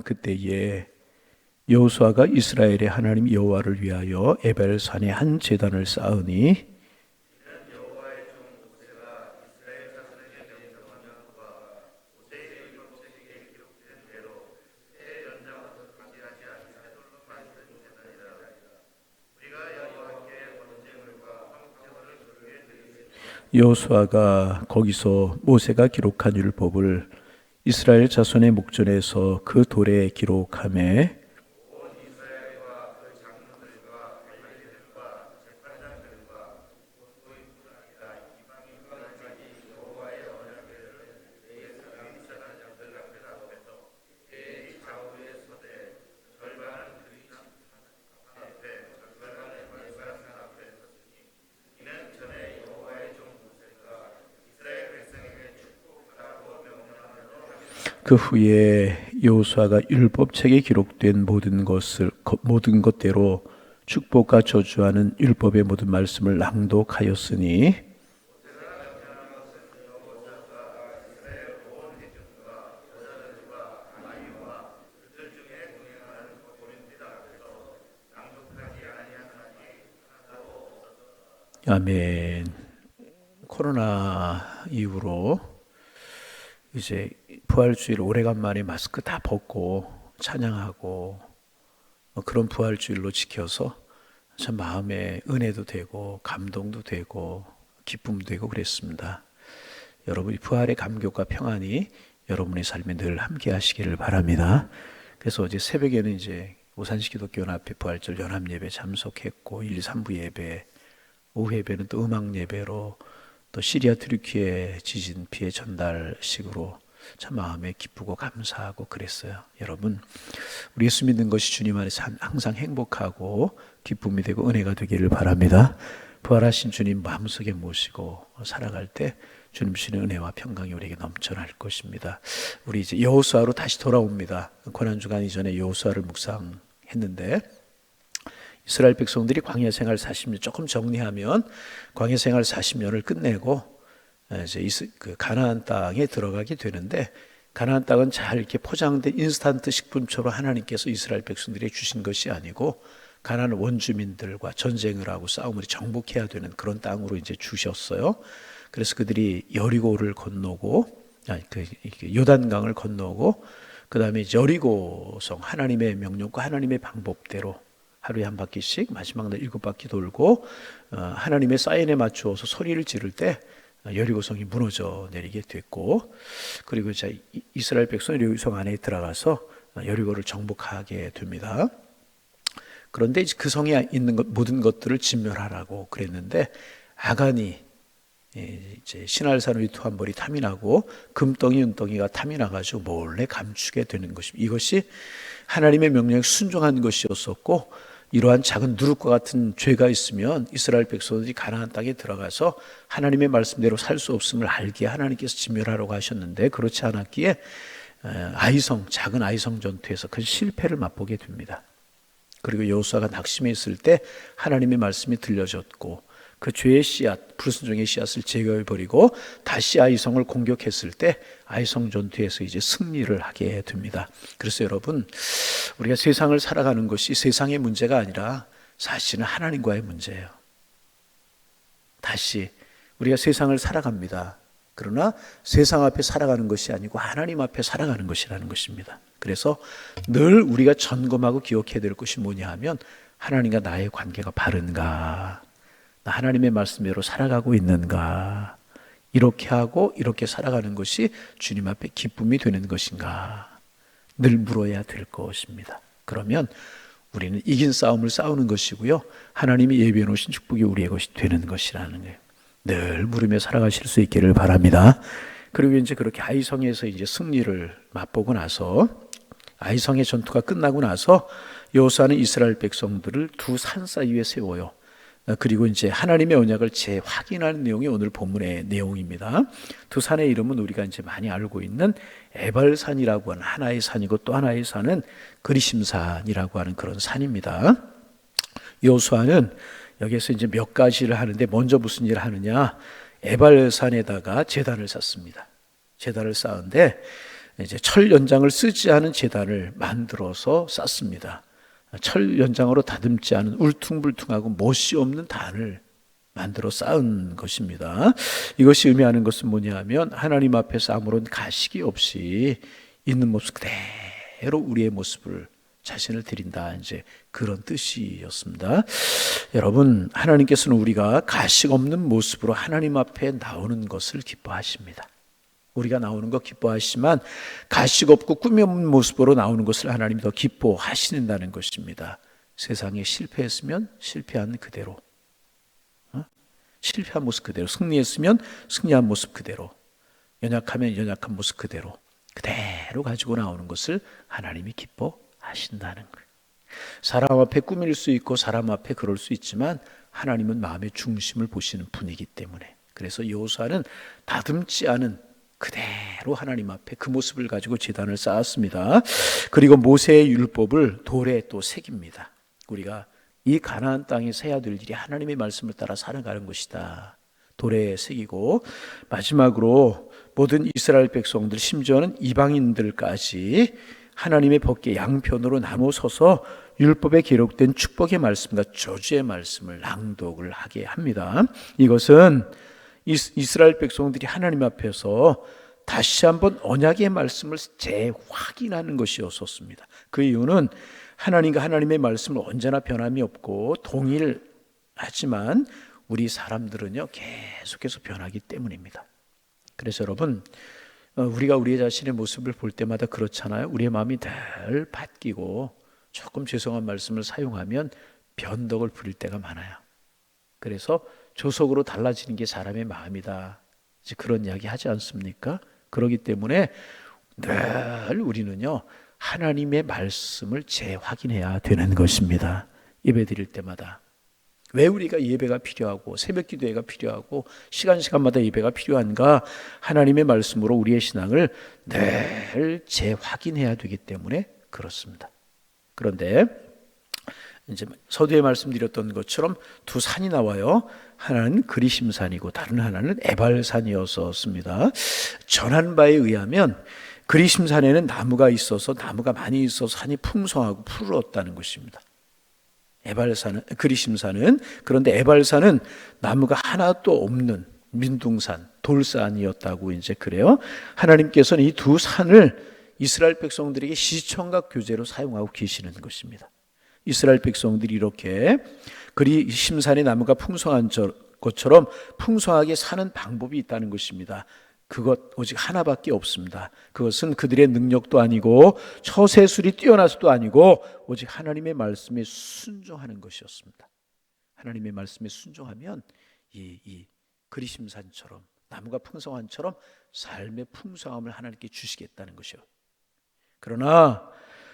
그때에 여호수아가 이스라엘의 하나님 여호와를 위하여 에벨산에 한 제단을 쌓으니 여호수아가 거기서 모세가 기록한 율법을 이스라엘 자손의 목전에서 그 돌에 기록하매 그 후에 여호수아가 율법책에 기록된 모든 것대로 축복과 저주하는 율법의 모든 말씀을 낭독하였으니 아멘. 코로나 이후로 이제 부활주일 오래간만에 마스크 다 벗고 찬양하고 그런 부활주일로 지켜서 참 마음에 은혜도 되고 감동도 되고 기쁨도 되고 그랬습니다. 여러분이 부활의 감격과 평안이 여러분의 삶에 늘 함께 하시기를 바랍니다. 그래서 어제 새벽에는 이제 오산시 기독교연합회 부활절 연합예배 참석했고 1, 2, 3부 예배, 오후 예배는 또 음악 예배로 또 시리아 트르키예 지진 피해 전달식으로 참 마음에 기쁘고 감사하고 그랬어요. 여러분, 우리 예수 믿는 것이 주님 안에서 항상 행복하고 기쁨이 되고 은혜가 되기를 바랍니다. 부활하신 주님 마음속에 모시고 살아갈 때 주님 주시는 은혜와 평강이 우리에게 넘쳐날 것입니다. 우리 이제 여호수아로 다시 돌아옵니다. 고난주간 이전에 여호수아를 묵상했는데 이스라엘 백성들이 광야 생활 40년 조금 정리하면 광야 생활 40년을 끝내고 이제 그 가나안 땅에 들어가게 되는데 가나안 땅은 잘 이렇게 포장된 인스턴트 식품처럼 하나님께서 이스라엘 백성들에게 주신 것이 아니고 가나안 원주민들과 전쟁을 하고 싸움을 정복해야 되는 그런 땅으로 이제 주셨어요. 그래서 그들이 여리고를 건너고 요단강을 건너고 그 다음에 여리고성 하나님의 명령과 하나님의 방법대로 하루에 한 바퀴씩 마지막 날 7바퀴 돌고 하나님의 사인에 맞추어서 소리를 지를 때 여리고성이 무너져 내리게 됐고 그리고 이제 이스라엘 백성이 여리고성 안에 들어가서 여리고를 정복하게 됩니다. 그런데 이제 그 성에 있는 모든 것들을 진멸하라고 그랬는데 아간이 이제 신할산 위투 한 벌이 탐이 나고 금덩이 은덩이가 탐이 나가지고 몰래 감추게 되는 것입니다. 이것이 하나님의 명령에 순종한 것이었었고 이러한 작은 누룩과 같은 죄가 있으면 이스라엘 백성들이 가나안 땅에 들어가서 하나님의 말씀대로 살 수 없음을 알기에 하나님께서 진멸하라고 하셨는데 그렇지 않았기에 작은 아이성 전투에서 큰 실패를 맛보게 됩니다. 그리고 여호수아가 낙심해 있을 때 하나님의 말씀이 들려졌고 그 죄의 씨앗, 불순종의 씨앗을 제거해버리고 다시 아이성을 공격했을 때 아이성 전투에서 이제 승리를 하게 됩니다. 그래서 여러분, 우리가 세상을 살아가는 것이 세상의 문제가 아니라 사실은 하나님과의 문제예요. 다시 우리가 세상을 살아갑니다. 그러나 세상 앞에 살아가는 것이 아니고 하나님 앞에 살아가는 것이라는 것입니다. 그래서 늘 우리가 점검하고 기억해야 될 것이 뭐냐 하면 하나님과 나의 관계가 바른가? 하나님의 말씀대로 살아가고 있는가? 이렇게 하고 이렇게 살아가는 것이 주님 앞에 기쁨이 되는 것인가? 늘 물어야 될 것입니다. 그러면 우리는 이긴 싸움을 싸우는 것이고요. 하나님이 예비해 놓으신 축복이 우리의 것이 되는 것이라는 거예요. 늘 물으며 살아가실 수 있기를 바랍니다. 그리고 이제 그렇게 아이성에서 이제 승리를 맛보고 나서 아이성의 전투가 끝나고 나서 여호수아는 이스라엘 백성들을 두 산 사이에 세워요. 그리고 이제 하나님의 언약을 재확인하는 내용이 오늘 본문의 내용입니다. 두 산의 이름은 우리가 이제 많이 알고 있는 에발산이라고 하는 하나의 산이고 또 하나의 산은 그리심산이라고 하는 그런 산입니다. 여호수아는 여기서 이제 몇 가지를 하는데 먼저 무슨 일을 하느냐? 에발산에다가 제단을 쌓습니다. 제단을 쌓은데 이제 철 연장을 쓰지 않은 제단을 만들어서 쌓습니다. 철 연장으로 다듬지 않은 울퉁불퉁하고 못이 없는 단을 만들어 쌓은 것입니다. 이것이 의미하는 것은 뭐냐면 하나님 앞에서 아무런 가식이 없이 있는 모습 그대로 우리의 모습을 자신을 드린다, 이제 그런 뜻이었습니다. 여러분, 하나님께서는 우리가 가식 없는 모습으로 하나님 앞에 나오는 것을 기뻐하십니다. 우리가 나오는 거 기뻐하시지만 가식 없고 꾸미 없는 모습으로 나오는 것을 하나님이 더 기뻐하신다는 것입니다. 세상에 실패했으면 실패한 그대로, 실패한 모습 그대로, 승리했으면 승리한 모습 그대로, 연약하면 연약한 모습 그대로 가지고 나오는 것을 하나님이 기뻐하신다는 거예요. 사람 앞에 꾸밀 수 있고 사람 앞에 그럴 수 있지만 하나님은 마음의 중심을 보시는 분이기 때문에, 그래서 여호수아는 다듬지 않은 그대로 하나님 앞에 그 모습을 가지고 제단을 쌓았습니다. 그리고 모세의 율법을 돌에 또 새깁니다. 우리가 이 가나안 땅에 세야 될 일이 하나님의 말씀을 따라 살아가는 것이다. 돌에 새기고, 마지막으로 모든 이스라엘 백성들, 심지어는 이방인들까지 하나님의 법궤 양편으로 나눠서서 율법에 기록된 축복의 말씀과 저주의 말씀을 낭독을 하게 합니다. 이것은 이스라엘 백성들이 하나님 앞에서 다시 한번 언약의 말씀을 재확인하는 것이었습니다. 그 이유는 하나님과 하나님의 말씀은 언제나 변함이 없고 동일하지만 우리 사람들은요 계속해서 변하기 때문입니다. 그래서 여러분, 우리가 우리 자신의 모습을 볼 때마다 그렇잖아요. 우리의 마음이 늘 바뀌고 조금 죄송한 말씀을 사용하면 변덕을 부릴 때가 많아요. 그래서 조속으로 달라지는 게 사람의 마음이다, 이제 그런 이야기 하지 않습니까? 그렇기 때문에 늘 우리는요 하나님의 말씀을 재확인해야 되는 것입니다. 예배 드릴 때마다 왜 우리가 예배가 필요하고 새벽 기도회가 필요하고 시간마다 예배가 필요한가? 하나님의 말씀으로 우리의 신앙을 늘 재확인해야 되기 때문에 그렇습니다. 그런데 이제 서두에 말씀드렸던 것처럼 두 산이 나와요. 하나는 그리심산이고 다른 하나는 에발산이었습니다. 전한 바에 의하면 그리심산에는 나무가 많이 있어서 산이 풍성하고 푸르렀다는 것입니다. 그리심산은, 그런데 에발산은 나무가 하나도 없는 민둥산, 돌산이었다고 이제 그래요. 하나님께서는 이 두 산을 이스라엘 백성들에게 시청각 교제로 사용하고 계시는 것입니다. 이스라엘 백성들이 이렇게 그리심산의 나무가 풍성한 것처럼 풍성하게 사는 방법이 있다는 것입니다. 그것 오직 하나밖에 없습니다. 그것은 그들의 능력도 아니고 처세술이 뛰어나서도 아니고 오직 하나님의 말씀에 순종하는 것이었습니다. 하나님의 말씀에 순종하면 이 그리심산처럼 나무가 풍성한처럼 삶의 풍성함을 하나님께 주시겠다는 것이요. 그러나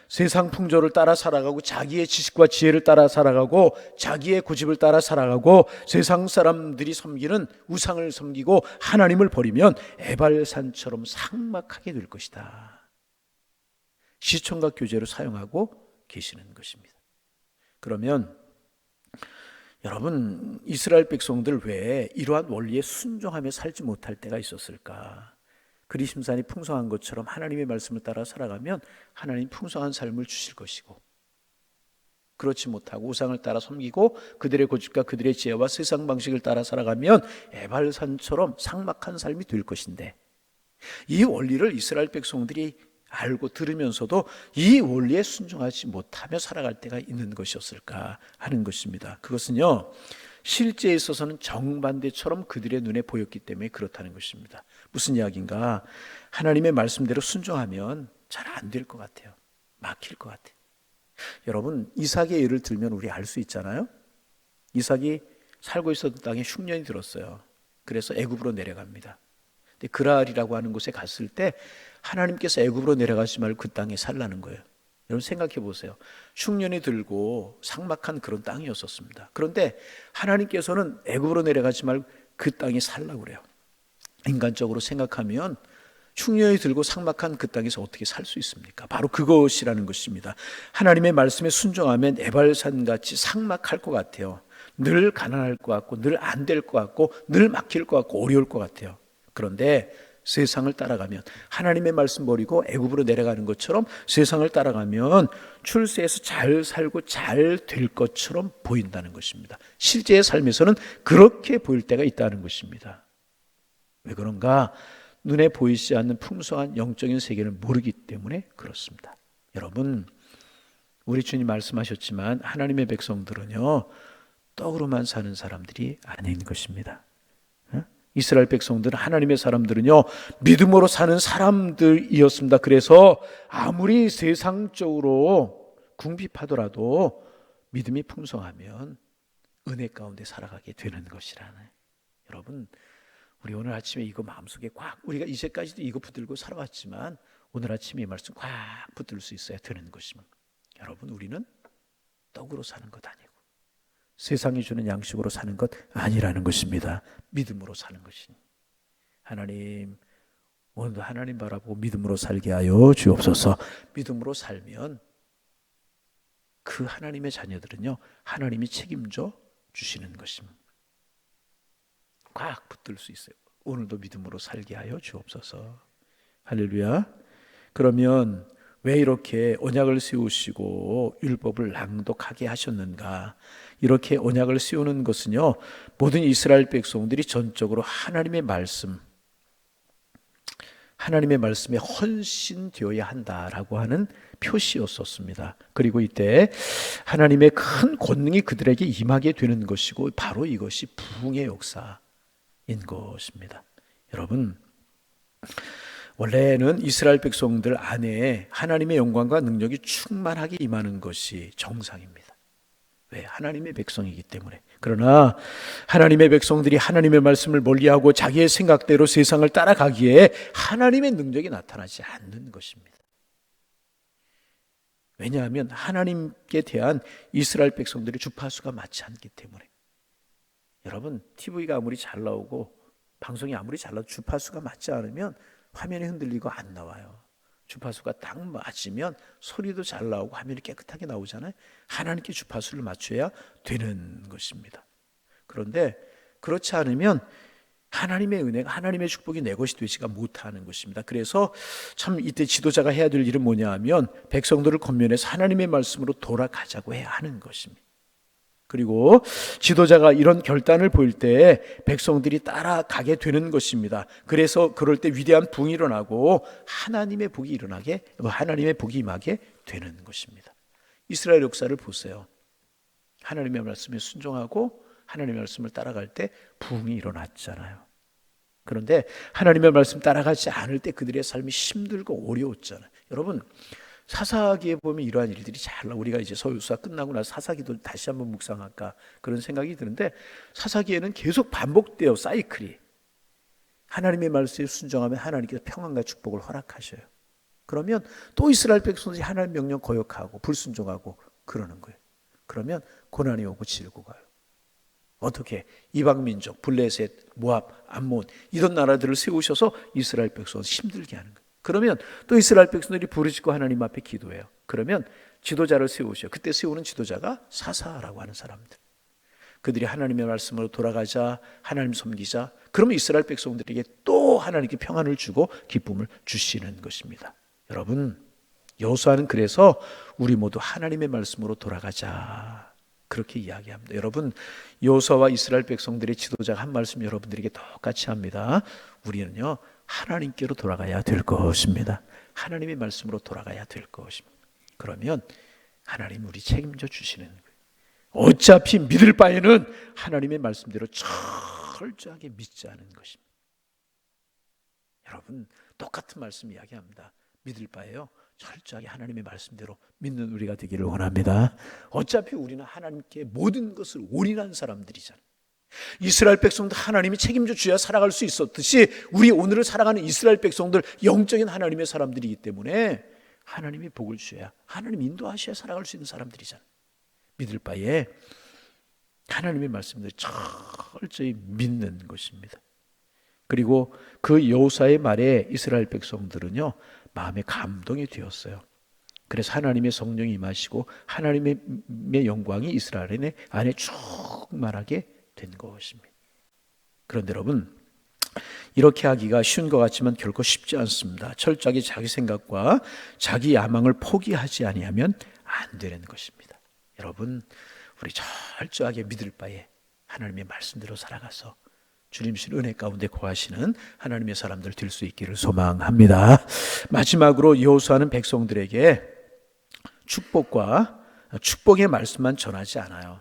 세상 풍조를 따라 살아가고 자기의 지식과 지혜를 따라 살아가고 자기의 고집을 따라 살아가고 세상 사람들이 섬기는 우상을 섬기고 하나님을 버리면 에발산처럼 삭막하게 될 것이다. 시청각 교제로 사용하고 계시는 것입니다. 그러면 여러분, 이스라엘 백성들 왜 이러한 원리에 순종하며 살지 못할 때가 있었을까? 그리심산이 풍성한 것처럼 하나님의 말씀을 따라 살아가면 하나님 풍성한 삶을 주실 것이고, 그렇지 못하고 우상을 따라 섬기고 그들의 고집과 그들의 지혜와 세상 방식을 따라 살아가면 에발산처럼 삭막한 삶이 될 것인데, 이 원리를 이스라엘 백성들이 알고 들으면서도 이 원리에 순종하지 못하며 살아갈 때가 있는 것이었을까 하는 것입니다. 그것은요 실제에 있어서는 정반대처럼 그들의 눈에 보였기 때문에 그렇다는 것입니다. 무슨 이야기인가? 하나님의 말씀대로 순종하면 잘 안 될 것 같아요. 막힐 것 같아요. 여러분, 이삭의 예를 들면 우리 알 수 있잖아요. 이삭이 살고 있었던 땅에 흉년이 들었어요. 그래서 애굽으로 내려갑니다. 근데 그랄이라고 하는 곳에 갔을 때 하나님께서 애굽으로 내려가지 말고 그 땅에 살라는 거예요. 여러분 생각해 보세요. 흉년이 들고 삭막한 그런 땅이었었습니다. 그런데 하나님께서는 애굽으로 내려가지 말고 그 땅에 살라고 그래요. 인간적으로 생각하면 흉년이 들고 삭막한 그 땅에서 어떻게 살 수 있습니까? 바로 그것이라는 것입니다. 하나님의 말씀에 순종하면 에발산같이 삭막할 것 같아요. 늘 가난할 것 같고 늘 안 될 것 같고 늘 막힐 것 같고 어려울 것 같아요. 그런데 세상을 따라가면, 하나님의 말씀 버리고 애굽으로 내려가는 것처럼 세상을 따라가면 출세해서 잘 살고 잘 될 것처럼 보인다는 것입니다. 실제의 삶에서는 그렇게 보일 때가 있다는 것입니다. 왜 그런가? 눈에 보이지 않는 풍성한 영적인 세계를 모르기 때문에 그렇습니다. 여러분, 우리 주님 말씀하셨지만 하나님의 백성들은요, 떡으로만 사는 사람들이 아닌 것입니다. 이스라엘 백성들은, 하나님의 사람들은요, 믿음으로 사는 사람들이었습니다. 그래서 아무리 세상적으로 궁핍하더라도 믿음이 풍성하면 은혜 가운데 살아가게 되는 것이라네. 여러분, 우리 오늘 아침에 이거 마음속에 꽉, 우리가 이제까지도 이거 붙들고 살아왔지만 오늘 아침에 이 말씀 꽉 붙들 수 있어야 되는 것입니다. 여러분, 우리는 떡으로 사는 것 아니고 세상이 주는 양식으로 사는 것 아니라는 것입니다. 믿음으로 사는 것이니. 하나님, 오늘도 하나님 바라보고 믿음으로 살게 하여 주옵소서. 믿음으로 살면 그 하나님의 자녀들은요, 하나님이 책임져 주시는 것입니다. 꽉 붙들 수 있어요. 오늘도 믿음으로 살게 하여 주옵소서. 할렐루야. 그러면 왜 이렇게 언약을 세우시고 율법을 낭독하게 하셨는가? 이렇게 언약을 세우는 것은요, 모든 이스라엘 백성들이 전적으로 하나님의 말씀에 헌신되어야 한다라고 하는 표시였었습니다. 그리고 이때 하나님의 큰 권능이 그들에게 임하게 되는 것이고, 바로 이것이 부흥의 역사인 것입니다. 여러분, 원래는 이스라엘 백성들 안에 하나님의 영광과 능력이 충만하게 임하는 것이 정상입니다. 왜? 하나님의 백성이기 때문에. 그러나 하나님의 백성들이 하나님의 말씀을 멀리하고 자기의 생각대로 세상을 따라가기에 하나님의 능력이 나타나지 않는 것입니다. 왜냐하면 하나님께 대한 이스라엘 백성들의 주파수가 맞지 않기 때문에. 여러분, TV가 아무리 잘 나오고 방송이 아무리 잘 나와도 주파수가 맞지 않으면 화면이 흔들리고 안 나와요. 주파수가 딱 맞으면 소리도 잘 나오고 화면이 깨끗하게 나오잖아요. 하나님께 주파수를 맞춰야 되는 것입니다. 그런데 그렇지 않으면 하나님의 은혜가, 하나님의 축복이 내 것이 되지가 못하는 것입니다. 그래서 참 이때 지도자가 해야 될 일은 뭐냐 하면 백성들을 권면해서 하나님의 말씀으로 돌아가자고 해야 하는 것입니다. 그리고 지도자가 이런 결단을 보일 때 백성들이 따라가게 되는 것입니다. 그래서 그럴 때 위대한 부흥이 일어나고 하나님의 복이 임하게 되는 것입니다. 이스라엘 역사를 보세요. 하나님의 말씀에 순종하고 하나님의 말씀을 따라갈 때 부흥이 일어났잖아요. 그런데 하나님의 말씀 따라가지 않을 때 그들의 삶이 힘들고 어려웠잖아요. 여러분, 사사기에 보면 이러한 일들이 잘 나와. 우리가 이제 서유수가 끝나고 나서 사사기도 다시 한번 묵상할까 그런 생각이 드는데, 사사기에는 계속 반복돼요. 사이클이. 하나님의 말씀에 순종하면 하나님께서 평안과 축복을 허락하셔요. 그러면 또 이스라엘 백성들이 하나님 명령 거역하고 불순종하고 그러는 거예요. 그러면 고난이 오고 질고 가요. 어떻게? 이방민족, 블레셋, 모압, 암몬 이런 나라들을 세우셔서 이스라엘 백성을 힘들게 하는 거예요. 그러면 또 이스라엘 백성들이 부르짖고 하나님 앞에 기도해요. 그러면 지도자를 세우셔요. 그때 세우는 지도자가 사사라고 하는 사람들. 그들이 하나님의 말씀으로 돌아가자, 하나님 섬기자. 그러면 이스라엘 백성들에게 또 하나님께 평안을 주고 기쁨을 주시는 것입니다. 여러분, 여호수아는 그래서 우리 모두 하나님의 말씀으로 돌아가자 그렇게 이야기합니다. 여러분, 여호수아와 이스라엘 백성들의 지도자가 한 말씀 여러분들에게 똑같이 합니다. 우리는요, 하나님께로 돌아가야 될 것입니다. 하나님의 말씀으로 돌아가야 될 것입니다. 그러면 하나님 우리 책임져 주시는 거예요. 어차피 믿을 바에는 하나님의 말씀대로 철저하게 믿자는 것입니다. 여러분, 똑같은 말씀 이야기합니다. 믿을 바에요, 철저하게 하나님의 말씀대로 믿는 우리가 되기를 원합니다. 어차피 우리는 하나님께 모든 것을 올인한 사람들이잖아요. 이스라엘 백성도 하나님이 책임져 주어야 살아갈 수 있었듯이 우리 오늘을 살아가는 이스라엘 백성들 영적인 하나님의 사람들이기 때문에 하나님이 복을 주셔야, 하나님 인도하셔야 살아갈 수 있는 사람들이잖아요. 믿을 바에 하나님의 말씀을 철저히 믿는 것입니다. 그리고 그 여호수아의 말에 이스라엘 백성들은요, 마음에 감동이 되었어요. 그래서 하나님의 성령이 임하시고 하나님의 영광이 이스라엘 안에 충만하게 된 것입니다. 그런데 여러분, 이렇게 하기가 쉬운 것 같지만 결코 쉽지 않습니다. 철저하게 자기 생각과 자기 야망을 포기하지 아니하면 안 되는 것입니다. 여러분, 우리 철저하게 믿을 바에 하나님의 말씀대로 살아가서 주님 신 은혜 가운데 거하시는 하나님의 사람들 될 수 있기를 소망합니다. 마지막으로 여호수아는 백성들에게 축복의 말씀만 전하지 않아요.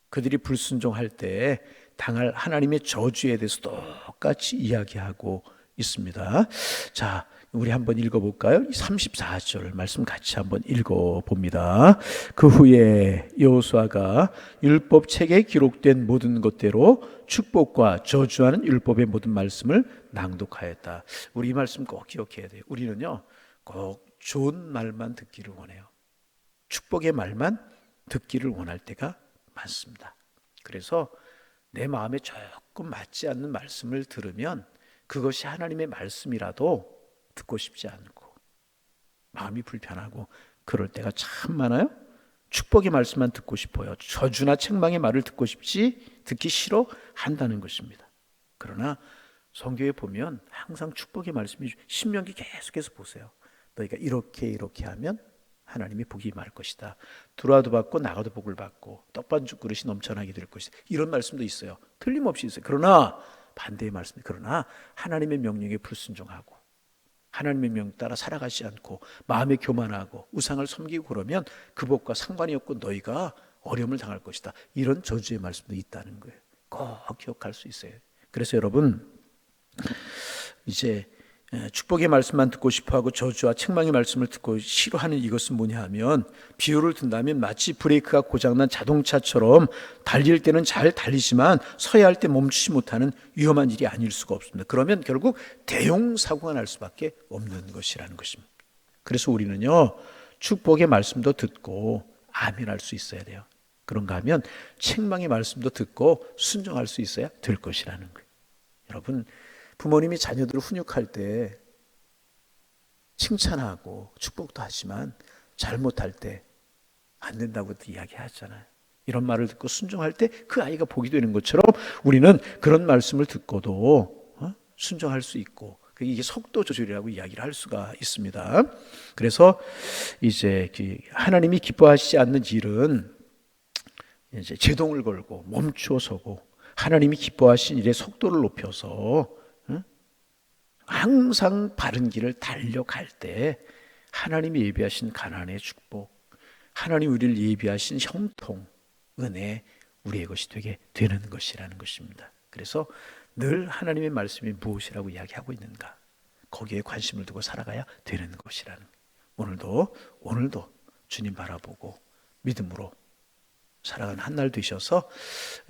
그들이 불순종할 때 당할 하나님의 저주에 대해서 똑같이 이야기하고 있습니다. 자, 우리 한번 읽어볼까요? 34절 말씀 같이 한번 읽어봅니다. 그 후에 여호수아가 율법책에 기록된 모든 것대로 축복과 저주하는 율법의 모든 말씀을 낭독하였다. 우리 이 말씀 꼭 기억해야 돼요. 우리는요, 꼭 좋은 말만 듣기를 원해요. 축복의 말만 듣기를 원할 때가 많습니다. 그래서 내 마음에 조금 맞지 않는 말씀을 들으면 그것이 하나님의 말씀이라도 듣고 싶지 않고 마음이 불편하고 그럴 때가 참 많아요. 축복의 말씀만 듣고 싶어요. 저주나 책망의 말을 듣기 싫어 한다는 것입니다. 그러나 성경에 보면 항상 축복의 말씀이 신명기 계속해서 보세요. 너희가 이렇게 하면 하나님이 복이 많을 것이다. 들어와도 받고 나가도 복을 받고 떡반죽 그릇이 넘쳐나게 될 것이다. 이런 말씀도 있어요. 틀림없이 있어요. 그러나 반대의 말씀, 그러나 하나님의 명령에 불순종하고 하나님의 명 따라 살아가지 않고 마음에 교만하고 우상을 섬기고 그러면 그 복과 상관이 없고 너희가 어려움을 당할 것이다. 이런 저주의 말씀도 있다는 거예요. 꼭 기억할 수 있어요. 그래서 여러분, 이제 축복의 말씀만 듣고 싶어하고 저주와 책망의 말씀을 듣고 싫어하는 이것은 뭐냐 하면, 비유를 든다면 마치 브레이크가 고장난 자동차처럼 달릴 때는 잘 달리지만 서야 할 때 멈추지 못하는 위험한 일이 아닐 수가 없습니다. 그러면 결국 대형 사고가 날 수밖에 없는 것이라는 것입니다. 그래서 우리는요, 축복의 말씀도 듣고 아멘할 수 있어야 돼요. 그런가 하면 책망의 말씀도 듣고 순종할 수 있어야 될 것이라는 거예요. 여러분, 부모님이 자녀들을 훈육할 때 칭찬하고 축복도 하지만 잘못할 때 안 된다고도 이야기하잖아요. 이런 말을 듣고 순종할 때 그 아이가 복이 되는 것처럼 우리는 그런 말씀을 듣고도 순종할 수 있고, 이게 속도 조절이라고 이야기를 할 수가 있습니다. 그래서 이제 하나님이 기뻐하시지 않는 일은 이제 제동을 걸고 멈추어 서고 하나님이 기뻐하신 일의 속도를 높여서 항상 바른 길을 달려갈 때 하나님이 예비하신 가난의 축복, 하나님 우리를 예비하신 형통, 은혜, 우리의 것이 되게 되는 것이라는 것입니다. 그래서 늘 하나님의 말씀이 무엇이라고 이야기하고 있는가, 거기에 관심을 두고 살아가야 되는 것이라는, 오늘도 주님 바라보고 믿음으로 살아가는 한 날 되셔서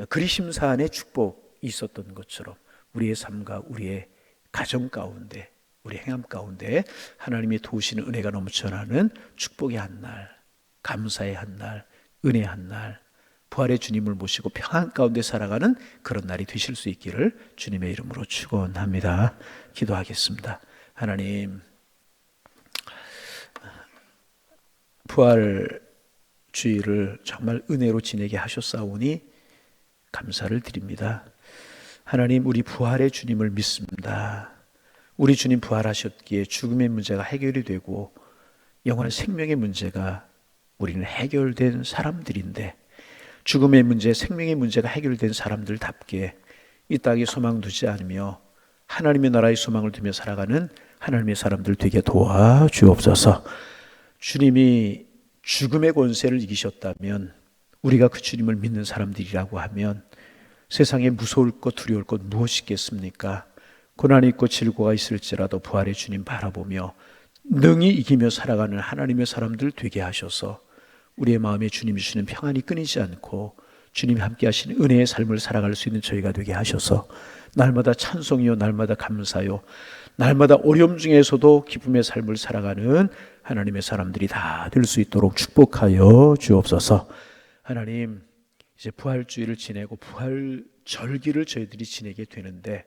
그리심사 안에 축복이 있었던 것처럼 우리의 삶과 우리의 가정 가운데, 우리 행함 가운데 하나님이 도우시는 은혜가 넘쳐나는 축복의 한 날, 감사의 한 날, 은혜의 한 날, 부활의 주님을 모시고 평안 가운데 살아가는 그런 날이 되실 수 있기를 주님의 이름으로 축원합니다. 기도하겠습니다. 하나님, 부활 주일을 정말 은혜로 지내게 하셨사오니 감사를 드립니다. 하나님, 우리 부활의 주님을 믿습니다. 우리 주님 부활하셨기에 죽음의 문제가 해결이 되고 영원한 생명의 문제가 우리는 해결된 사람들인데, 죽음의 문제, 생명의 문제가 해결된 사람들답게 이 땅에 소망 두지 않으며 하나님의 나라의 소망을 두며 살아가는 하나님의 사람들 되게 도와주옵소서. 주님이 죽음의 권세를 이기셨다면, 우리가 그 주님을 믿는 사람들이라고 하면 세상에 무서울 것, 두려울 것 무엇이 있겠습니까? 고난이 있고 질고가 있을지라도 부활의 주님 바라보며 능히 이기며 살아가는 하나님의 사람들 되게 하셔서 우리의 마음에 주님이 주시는 평안이 끊이지 않고 주님이 함께 하시는 은혜의 삶을 살아갈 수 있는 저희가 되게 하셔서 날마다 찬송이요, 날마다 감사요, 날마다 어려움 중에서도 기쁨의 삶을 살아가는 하나님의 사람들이 다 될 수 있도록 축복하여 주옵소서. 하나님, 이제 부활주의를 지내고 부활절기를 저희들이 지내게 되는데,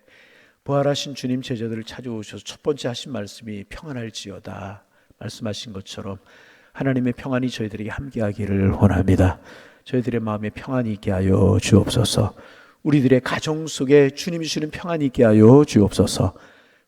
부활하신 주님 제자들을 찾아오셔서 첫 번째 하신 말씀이 평안할지어다 말씀하신 것처럼 하나님의 평안이 저희들에게 함께하기를 원합니다. 저희들의 마음에 평안이 있게 하여 주옵소서. 우리들의 가정 속에 주님이 주는 평안이 있게 하여 주옵소서.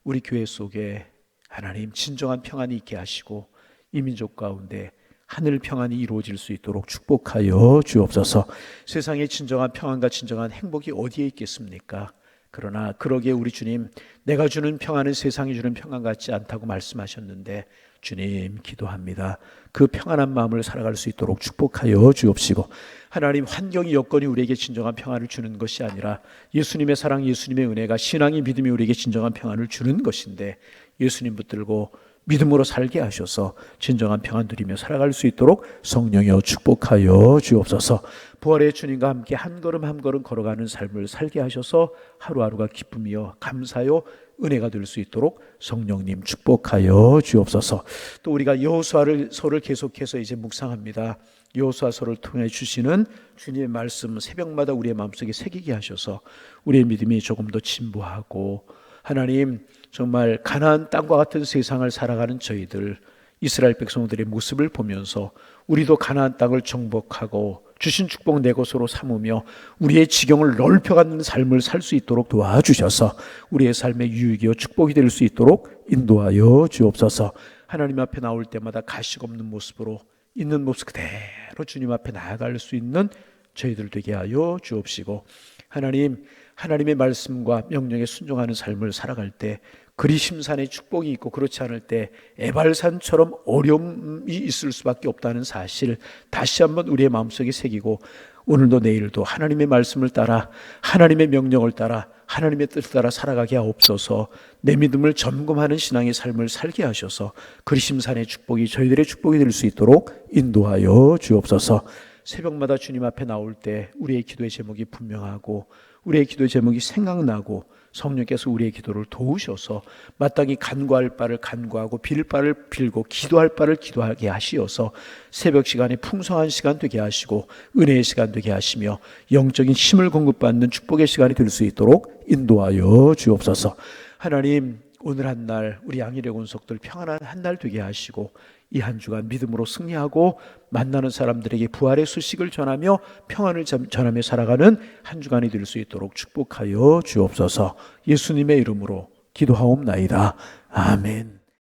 우리 교회 속에 하나님 진정한 평안이 있게 하시고 이 민족 가운데 하늘 평안이 이루어질 수 있도록 축복하여 주옵소서. 세상에 진정한 평안과 진정한 행복이 어디에 있겠습니까? 그러나 그러기에 우리 주님, 내가 주는 평안은 세상이 주는 평안 같지 않다고 말씀하셨는데 주님 기도합니다. 그 평안한 마음을 살아갈 수 있도록 축복하여 주옵시고, 하나님 환경이 여건이 우리에게 진정한 평안을 주는 것이 아니라 예수님의 사랑, 예수님의 은혜가, 신앙이, 믿음이 우리에게 진정한 평안을 주는 것인데 예수님 붙들고 믿음으로 살게 하셔서 진정한 평안 누리며 살아갈 수 있도록 성령이여 축복하여 주옵소서. 부활의 주님과 함께 한 걸음 한 걸음 걸어가는 삶을 살게 하셔서 하루하루가 기쁨이요 감사요 은혜가 될 수 있도록 성령님 축복하여 주옵소서. 또 우리가 여호수아서를 계속해서 이제 묵상합니다. 여호수아서를 통해 주시는 주님의 말씀 새벽마다 우리의 마음속에 새기게 하셔서 우리의 믿음이 조금 더 진보하고, 하나님 정말 가나안 땅과 같은 세상을 살아가는 저희들 이스라엘 백성들의 모습을 보면서 우리도 가나안 땅을 정복하고 주신 축복 내 것으로 삼으며 우리의 지경을 넓혀가는 삶을 살 수 있도록 도와주셔서 우리의 삶의 유익이요 축복이 될 수 있도록 인도하여 주옵소서. 하나님 앞에 나올 때마다 가식 없는 모습으로 있는 모습 그대로 주님 앞에 나아갈 수 있는 저희들 되게 하여 주옵시고, 하나님 하나님의 말씀과 명령에 순종하는 삶을 살아갈 때 그리심산에 축복이 있고 그렇지 않을 때 에발산처럼 어려움이 있을 수밖에 없다는 사실 다시 한번 우리의 마음속에 새기고, 오늘도 내일도 하나님의 말씀을 따라 하나님의 명령을 따라 하나님의 뜻을 따라 살아가게 하옵소서. 내 믿음을 점검하는 신앙의 삶을 살게 하셔서 그리심산의 축복이 저희들의 축복이 될 수 있도록 인도하여 주옵소서. 새벽마다 주님 앞에 나올 때 우리의 기도의 제목이 분명하고 우리의 기도의 제목이 생각나고 성령께서 우리의 기도를 도우셔서 마땅히 간구할 바를 간구하고 빌 바를 빌고 기도할 바를 기도하게 하시어서 새벽 시간에 풍성한 시간 되게 하시고 은혜의 시간 되게 하시며 영적인 힘을 공급받는 축복의 시간이 될 수 있도록 인도하여 주옵소서. 하나님 오늘 한 날 우리 양일의 권속들 평안한 한 날 되게 하시고 이 한 주간 믿음으로 승리하고 만나는 사람들에게 부활의 소식을 전하며 평안을 전하며 살아가는 한 주간이 될 수 있도록 축복하여 주옵소서. 예수님의 이름으로 기도하옵나이다. 아멘.